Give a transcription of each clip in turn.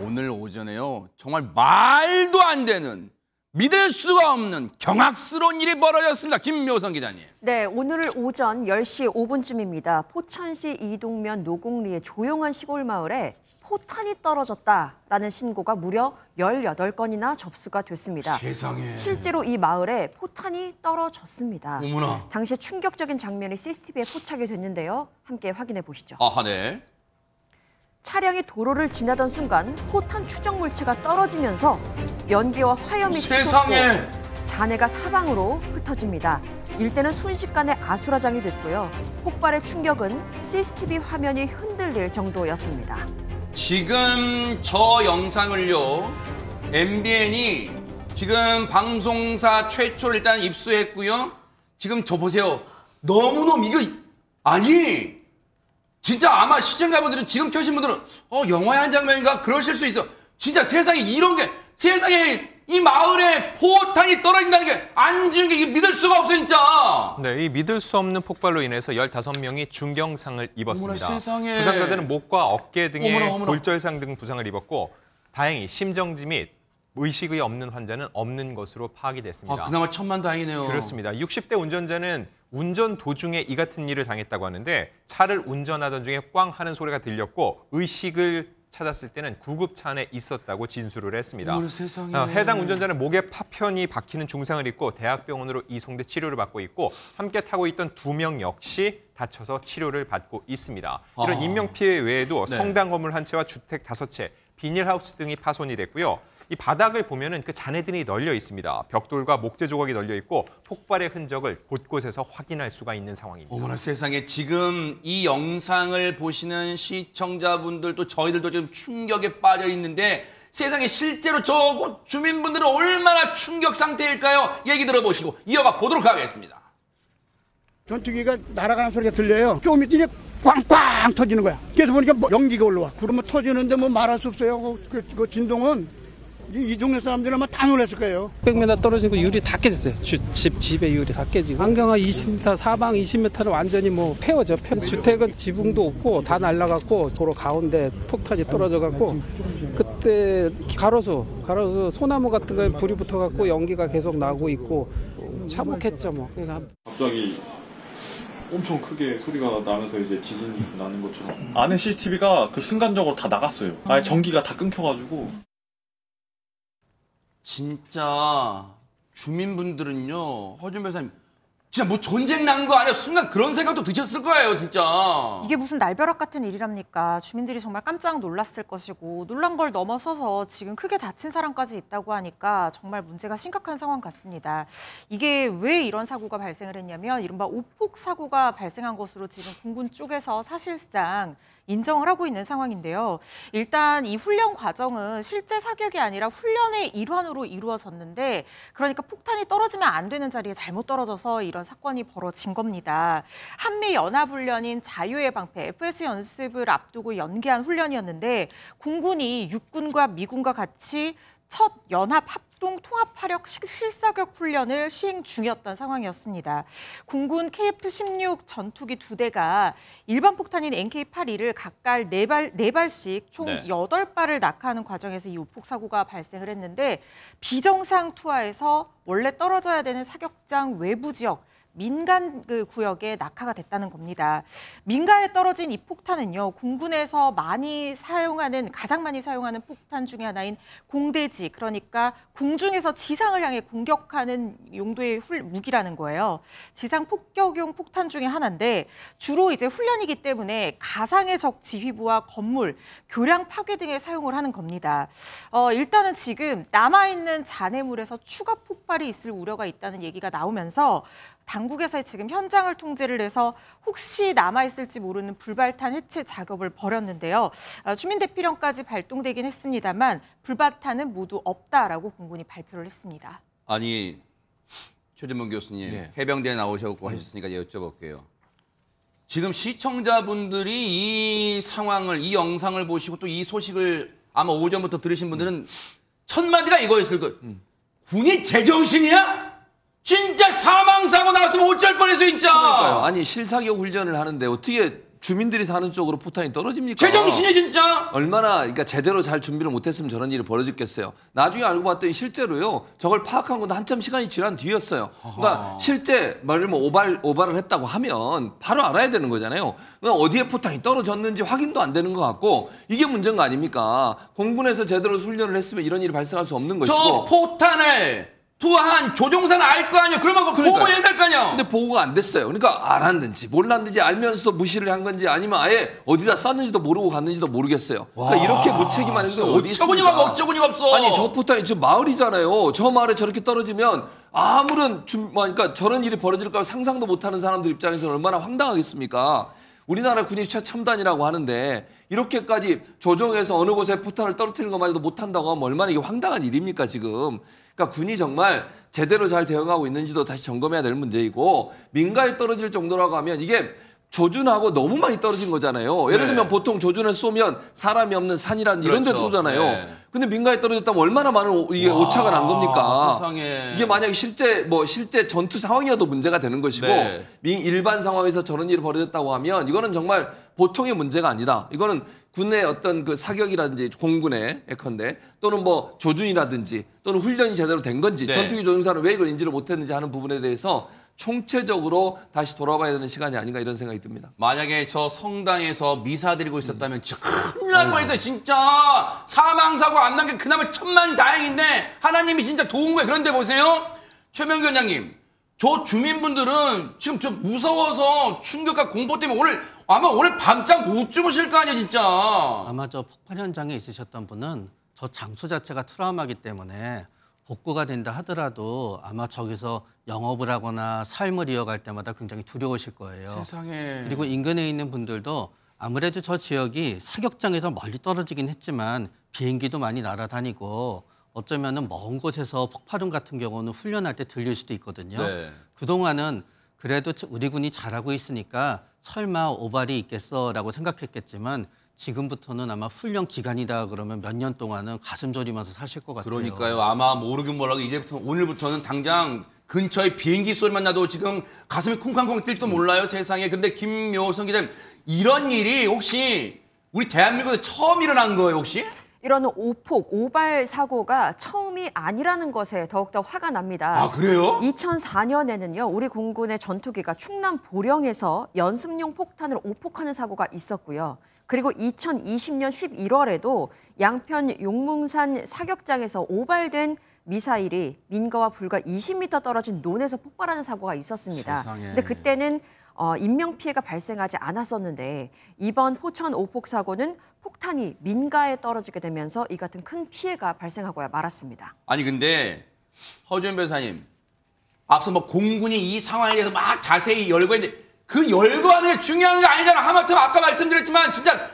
오늘 오전에요. 정말 말도 안 되는, 믿을 수가 없는 경악스러운 일이 벌어졌습니다. 김묘성 기자님. 네, 오늘 오전 10시 5분쯤입니다. 포천시 이동면 노곡리의 조용한 시골 마을에 포탄이 떨어졌다라는 신고가 무려 18건이나 접수가 됐습니다. 세상에. 실제로 이 마을에 포탄이 떨어졌습니다. 어머나. 당시에 충격적인 장면이 CCTV에 포착이 됐는데요. 함께 확인해 보시죠. 아하, 네. 차량이 도로를 지나던 순간 포탄 추정 물체가 떨어지면서 연기와 화염이 치솟고 잔해가 사방으로 흩어집니다. 일대는 순식간에 아수라장이 됐고요. 폭발의 충격은 CCTV 화면이 흔들릴 정도였습니다. 지금 저 영상을요, MBN이 지금 방송사 최초로 일단 입수했고요. 지금 저 보세요. 너무너무 이거 아니 진짜 아마 시청자분들은 지금 켜신 분들은 영화의 한 장면인가 그러실 수 있어. 진짜 세상에 이런 게, 세상에 이 마을에 포탄이 떨어진다는 게 안 지은 게 이게 믿을 수가 없어 진짜. 네, 이 믿을 수 없는 폭발로 인해서 15명이 중경상을 입었습니다. 어머나, 세상에. 부상자들은 목과 어깨 등에 어머나. 골절상 등 부상을 입었고 다행히 심정지 및 의식이 없는 환자는 없는 것으로 파악이 됐습니다. 그나마 천만다행이네요. 그렇습니다. 60대 운전자는 운전 도중에 이 같은 일을 당했다고 하는데 차를 운전하던 중에 꽝 하는 소리가 들렸고 의식을 찾았을 때는 구급차 안에 있었다고 진술을 했습니다. 세상에. 해당 운전자는 목에 파편이 박히는 중상을 입고 대학병원으로 이송돼 치료를 받고 있고 함께 타고 있던 2명 역시 다쳐서 치료를 받고 있습니다. 이런 인명피해 외에도 네. 성당 건물 한 채와 주택 5채, 비닐하우스 등이 파손이 됐고요. 이 바닥을 보면은 그 잔해들이 널려 있습니다. 벽돌과 목재 조각이 널려 있고 폭발의 흔적을 곳곳에서 확인할 수가 있는 상황입니다. 어머나 세상에, 지금 이 영상을 보시는 시청자분들도 저희들도 지금 충격에 빠져 있는데 세상에 실제로 저 주민분들은 얼마나 충격 상태일까요? 얘기 들어보시고 이어가 보도록 하겠습니다. 전투기가 날아가는 소리가 들려요. 조금 있더니 꽝꽝 터지는 거야. 그래서 보니까 연기가 올라와. 그러면 터지는데 뭐 말할 수 없어요. 그 진동은 이 동네 사람들은 아마 다 놀랐을 거예요. 600m 떨어지고 유리 다 깨졌어요. 집의 유리 다 깨지고. 안경화 20m, 사방 20m를 완전히 뭐 패워져. 주택은 지붕도 없고 다 날아갔고 도로 가운데 폭탄이 떨어져갖고 그때 가로수 소나무 같은 거에 불이 붙어갖고 연기가 계속 나고 있고 참혹했죠 뭐. 갑자기 엄청 크게 소리가 나면서 이제 지진이 나는 것처럼 안에 CCTV가 그 순간적으로 다 나갔어요. 아예 전기가 다 끊겨가지고. 진짜 주민분들은요, 허준 변호사님, 진짜 뭐 전쟁 난 거 아니야? 순간 그런 생각도 드셨을 거예요, 진짜. 이게 무슨 날벼락 같은 일이랍니까? 주민들이 정말 깜짝 놀랐을 것이고 놀란 걸 넘어서서 지금 크게 다친 사람까지 있다고 하니까 정말 문제가 심각한 상황 같습니다. 이게 왜 이런 사고가 발생을 했냐면 이른바 오폭 사고가 발생한 것으로 지금 공군 쪽에서 사실상 인정을 하고 있는 상황인데요. 일단 이 훈련 과정은 실제 사격이 아니라 훈련의 일환으로 이루어졌는데 그러니까 폭탄이 떨어지면 안 되는 자리에 잘못 떨어져서 이런 사건이 벌어진 겁니다. 한미연합훈련인 자유의 방패 FS 연습을 앞두고 연기한 훈련이었는데 공군이 육군과 미군과 같이 첫 연합 합동 통합화력 실사격 훈련을 시행 중이었던 상황이었습니다. 공군 KF-16 전투기 2대가 일반 폭탄인 NK-82를 각각 4발씩 총 8발을 낙하하는 과정에서 이 오폭 사고가 발생을 했는데 비정상 투하에서 원래 떨어져야 되는 사격장 외부 지역 민간 구역에 낙하가 됐다는 겁니다. 민가에 떨어진 이 폭탄은요, 공군에서 가장 많이 사용하는 폭탄 중에 하나인 공대지, 그러니까 공중에서 지상을 향해 공격하는 용도의 무기라는 거예요. 지상 폭격용 폭탄 중에 하나인데 주로 이제 훈련이기 때문에 가상의 적 지휘부와 건물, 교량 파괴 등에 사용을 하는 겁니다. 일단은 지금 남아있는 잔해물에서 추가 폭발이 있을 우려가 있다는 얘기가 나오면서 당국에서 지금 현장을 통제를 해서 혹시 남아있을지 모르는 불발탄 해체 작업을 벌였는데요. 주민대피령까지 발동되긴 했습니다만 불발탄은 모두 없다라고 공군이 발표를 했습니다. 아니, 최진문 교수님, 해병대에 나오셨고 하셨으니까 여쭤볼게요. 지금 시청자분들이 이 상황을, 이 영상을 보시고 또 이 소식을 아마 오전부터 들으신 분들은 첫 마디가 이거였을 거예요. 군이 제정신이야? 진짜 사망사고 나왔으면 어쩔 뻔했어 진짜. 그러니까요. 아니 실사격 훈련을 하는데 어떻게 주민들이 사는 쪽으로 포탄이 떨어집니까? 제정신이 진짜. 얼마나 그러니까 제대로 잘 준비를 못했으면 저런 일이 벌어졌겠어요. 나중에 알고 봤더니 실제로요. 저걸 파악한 것도 한참 시간이 지난 뒤였어요. 그러니까 실제 말을 뭐 오발을 했다고 하면 바로 알아야 되는 거잖아요. 그러니까 어디에 포탄이 떨어졌는지 확인도 안 되는 것 같고 이게 문제인 거 아닙니까? 공군에서 제대로 훈련을 했으면 이런 일이 발생할 수 없는 것이고. 저 포탄을 투하한 조종사는 알 거 아니야. 그러면 그거 보고해야 될 거 아니야. 근데 보고가 안 됐어요. 그러니까 알았는지 몰랐는지 알면서도 무시를 한 건지 아니면 아예 어디다 쐈는지도 모르고 갔는지도 모르겠어요. 그러니까 이렇게 무책임한 행동이 어디 있습니까? 어처구니가 없어. 아니 저 포탄이 저 마을이잖아요. 저 마을에 저렇게 떨어지면 아무런 그러니까 저런 일이 벌어질까 상상도 못하는 사람들 입장에서는 얼마나 황당하겠습니까? 우리나라 군이 최첨단이라고 하는데 이렇게까지 조종해서 어느 곳에 포탄을 떨어뜨리는 것마저도 못한다고 하면 얼마나 이게 황당한 일입니까 지금. 그러니까 군이 정말 제대로 잘 대응하고 있는지도 다시 점검해야 될 문제이고 민가에 떨어질 정도라고 하면 이게 조준하고 너무 많이 떨어진 거잖아요. 예를 들면 보통 조준을 쏘면 사람이 없는 산이라든지 이런 데 쏘잖아요. 네. 근데 민가에 떨어졌다면 얼마나 많은 이게 오차가 난 겁니까? 세상에. 이게 만약에 실제 전투 상황이어도 문제가 되는 것이고 네. 일반 상황에서 저런 일이 벌어졌다고 하면 이거는 정말 보통의 문제가 아니다. 이거는 군의 어떤 그 사격이라든지 공군의 예컨대 또는 뭐 조준이라든지 또는 훈련이 제대로 된 건지 네. 전투기 조종사는 왜 이걸 인지를 못했는지 하는 부분에 대해서 총체적으로 다시 돌아봐야 되는 시간이 아닌가 이런 생각이 듭니다. 만약에 저 성당에서 미사 드리고 있었다면 진짜 큰일 날 뻔했어요. 진짜 사망사고 안 난 게 그나마 천만다행인데 하나님이 진짜 도운 거예요. 그런데 보세요. 최명규 원장님. 저 주민분들은 지금 좀 무서워서 충격과 공포 때문에 오늘 밤잠 못 주무실 거 아니에요, 진짜. 아마 저 폭발 현장에 있으셨던 분은 저 장소 자체가 트라우마기 때문에 복구가 된다 하더라도 아마 저기서 영업을 하거나 삶을 이어갈 때마다 굉장히 두려우실 거예요. 세상에. 그리고 인근에 있는 분들도 아무래도 저 지역이 사격장에서 멀리 떨어지긴 했지만 비행기도 많이 날아다니고 어쩌면은 먼 곳에서 폭발음 같은 경우는 훈련할 때 들릴 수도 있거든요. 네. 그동안은 그래도 우리 군이 잘하고 있으니까 설마 오발이 있겠어라고 생각했겠지만 지금부터는 아마 훈련 기간이다 그러면 몇 년 동안은 가슴 졸이면서 사실 것 같아요. 그러니까요. 아마 모르긴 몰라도 오늘부터는 당장 근처에 비행기 소리만 나도 지금 가슴이 쿵쾅쿵 뛸지도 몰라요. 세상에. 근데 김묘성 기자님 이런 일이 혹시 우리 대한민국에 처음 일어난 거예요 혹시? 이런 오발 사고가 처음이 아니라는 것에 더욱더 화가 납니다. 아 그래요? 2004년에는요. 우리 공군의 전투기가 충남 보령에서 연습용 폭탄을 오폭하는 사고가 있었고요. 그리고 2020년 11월에도 양편 용문산 사격장에서 오발된 미사일이 민가와 불과 20m 떨어진 논에서 폭발하는 사고가 있었습니다. 세상에. 근데 그때는 인명피해가 발생하지 않았었는데 이번 포천 오폭 사고는 폭탄이 민가에 떨어지게 되면서 이 같은 큰 피해가 발생하고야 말았습니다. 아니 근데 허준 변호사님 앞서 뭐 공군이 이 상황에 대해서 막 자세히 열거했는데 그 열거하는 게 중요한 게 아니잖아. 하마터면 아까 말씀드렸지만 진짜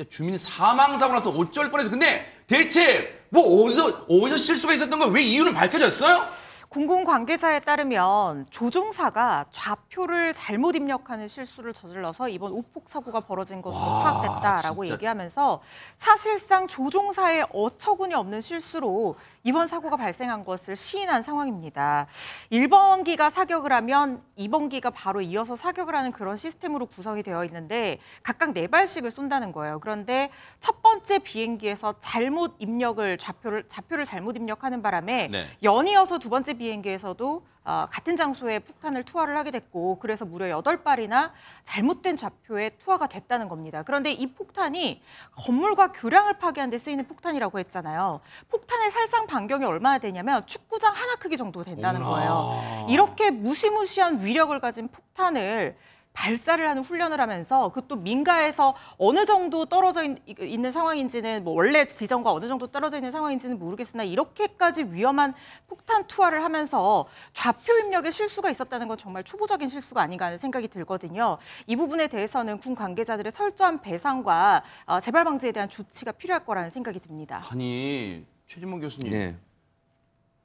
주민 사망사고 나서 어쩔 뻔했어. 근데 대체 뭐 어디서 실수가 있었던 거 왜 이유는 밝혀졌어요? 공군 관계자에 따르면 조종사가 좌표를 잘못 입력하는 실수를 저질러서 이번 오폭 사고가 벌어진 것으로 파악됐다라고 진짜. 얘기하면서 사실상 조종사의 어처구니 없는 실수로 이번 사고가 발생한 것을 시인한 상황입니다. 1번기가 사격을 하면 2번기가 바로 이어서 사격을 하는 그런 시스템으로 구성이 되어 있는데 각각 4발씩을 쏜다는 거예요. 그런데 첫 번째 비행기에서 잘못 입력을 좌표를 잘못 입력하는 바람에 네. 연이어서 두 번째 비행기에서도 같은 장소에 폭탄을 투하를 하게 됐고 그래서 무려 8발이나 잘못된 좌표에 투하가 됐다는 겁니다. 그런데 이 폭탄이 건물과 교량을 파괴하는 데 쓰이는 폭탄이라고 했잖아요. 폭탄의 살상 반경이 얼마나 되냐면 축구장 하나 크기 정도 된다는 거예요. 이렇게 무시무시한 위력을 가진 폭탄을 발사를 하는 훈련을 하면서 그것도 민가에서 어느 정도 떨어져 있는 상황인지는 뭐 원래 지점과 어느 정도 떨어져 있는 상황인지는 모르겠으나 이렇게까지 위험한 폭탄 투하를 하면서 좌표 입력에 실수가 있었다는 건 정말 초보적인 실수가 아닌가 하는 생각이 들거든요. 이 부분에 대해서는 군 관계자들의 철저한 배상과 재발 방지에 대한 조치가 필요할 거라는 생각이 듭니다. 아니 최진봉 교수님 네.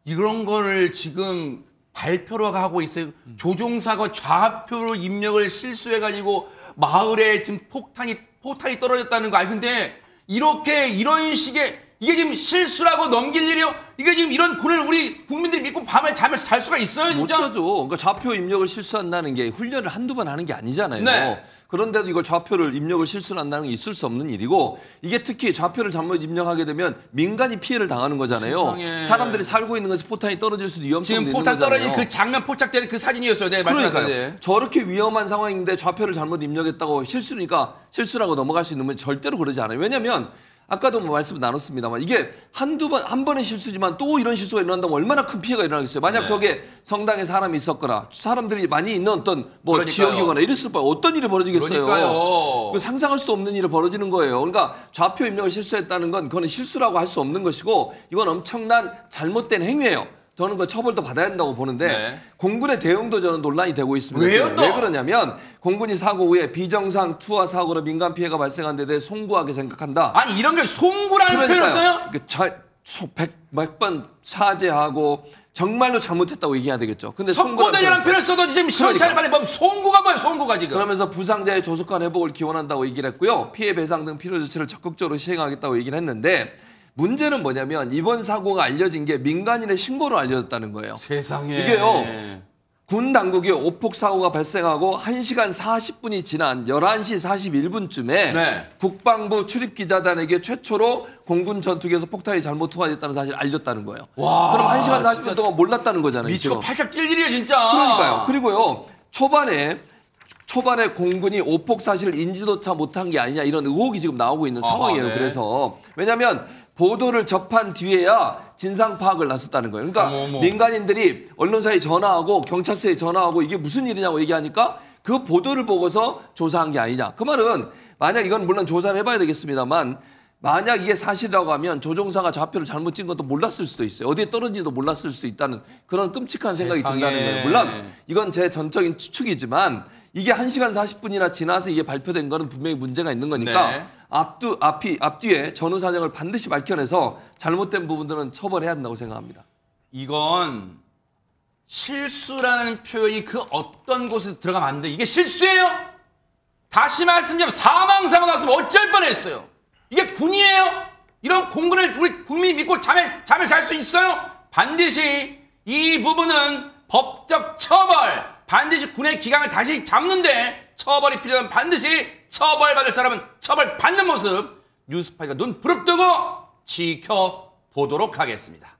이런 거를 지금 발표로 하고 있어요. 조종사가 좌표로 입력을 실수해가지고 마을에 지금 포탄이 떨어졌다는 거. 아니 근데 이런 식의 이게 지금 실수라고 넘길 일이요? 이게 지금 이런 군을 우리 국민들이 믿고 밤에 잠을 잘 수가 있어요, 못 진짜? 자죠. 그러니까 좌표 입력을 실수한다는 게 훈련을 한두 번 하는 게 아니잖아요. 네. 그런데도 이걸 좌표를 입력을 실수한다는 게 있을 수 없는 일이고 이게 특히 좌표를 잘못 입력하게 되면 민간이 피해를 당하는 거잖아요. 세상에. 사람들이 살고 있는 것에 포탄이 떨어질 수도 위험성이 지금 있는 포탄 거잖아요. 떨어진 그 장면 포착되는 그 사진이었어요. 네, 그러니까요. 말씀하세요. 저렇게 위험한 상황인데 좌표를 잘못 입력했다고 실수라고 넘어갈 수 있는 건 절대로 그러지 않아요. 왜냐하면 아까도 뭐 말씀 나눴습니다만 이게 한 번의 실수지만 또 이런 실수가 일어난다면 얼마나 큰 피해가 일어나겠어요. 만약 저게 성당에 사람이 있었거나 사람들이 많이 있는 어떤 뭐 그러니까요. 지역이거나 이랬을 바에 어떤 일이 벌어지겠어요. 그러니까요. 상상할 수도 없는 일이 벌어지는 거예요. 그러니까 좌표 입력을 실수했다는 건 그건 실수라고 할 수 없는 것이고 이건 엄청난 잘못된 행위예요. 저는 그 처벌도 받아야 한다고 보는데 네. 공군의 대응도 저는 논란이 되고 있습니다. 왜요, 또? 왜 그러냐면 공군이 사고 후에 비정상 투하 사고로 민간 피해가 발생한 데 대해 송구하게 생각한다. 아니 이런 걸 송구라는 표현을 써요? 몇 번 사죄하고 정말로 잘못했다고 얘기해야 되겠죠. 근데 석고대전이라는 표현을 써도 지금 시원찮을 바에 뭐 송구가 뭐예요, 송구가 지금. 그러면서 부상자의 조속한 회복을 기원한다고 얘기를 했고요. 피해 배상 등 필요 조치를 적극적으로 시행하겠다고 얘기를 했는데 문제는 뭐냐면 이번 사고가 알려진 게 민간인의 신고로 알려졌다는 거예요. 세상에. 이게요. 군 당국이 오폭 사고가 발생하고 1시간 40분이 지난 11시 41분쯤에 네. 국방부 출입 기자단에게 최초로 공군 전투기에서 폭탄이 잘못 투하됐다는 사실을 알렸다는 거예요. 와, 그럼 1시간 40분 동안 몰랐다는 거잖아요. 미치고 지금. 팔짝 뛸 일이에요, 진짜. 그러니까요. 그리고요. 초반에 공군이 오폭 사실을 인지조차 못한 게 아니냐 이런 의혹이 지금 나오고 있는 상황이에요. 네. 그래서 왜냐하면 보도를 접한 뒤에야 진상 파악을 나섰다는 거예요. 그러니까 어머. 민간인들이 언론사에 전화하고 경찰서에 전화하고 이게 무슨 일이냐고 얘기하니까 그 보도를 보고서 조사한 게 아니냐. 그 말은 만약 이건 물론 조사를 해봐야 되겠습니다만 만약 이게 사실이라고 하면 조종사가 좌표를 잘못 찍은 것도 몰랐을 수도 있어요. 어디에 떨어진지도 몰랐을 수도 있다는 그런 끔찍한 생각이 세상에. 든다는 거예요. 물론 이건 제 전적인 추측이지만 이게 1시간 40분이나 지나서 이게 발표된 거는 분명히 문제가 있는 거니까 네. 앞뒤에 전후 사정을 반드시 밝혀내서 잘못된 부분들은 처벌해야 한다고 생각합니다. 이건 실수라는 표현이 그 어떤 곳에 들어가면 안 돼. 이게 실수예요? 다시 말씀드리면 사망 났으면 어쩔 뻔했어요. 이게 군이에요? 이런 공군을 우리 국민이 믿고 잠을 잘 수 있어요? 반드시 이 부분은 법적 처벌, 반드시 군의 기강을 다시 잡는데 처벌이 필요한 반드시 처벌받을 사람은 처벌받는 모습 뉴스파이가 눈 부릅뜨고 지켜보도록 하겠습니다.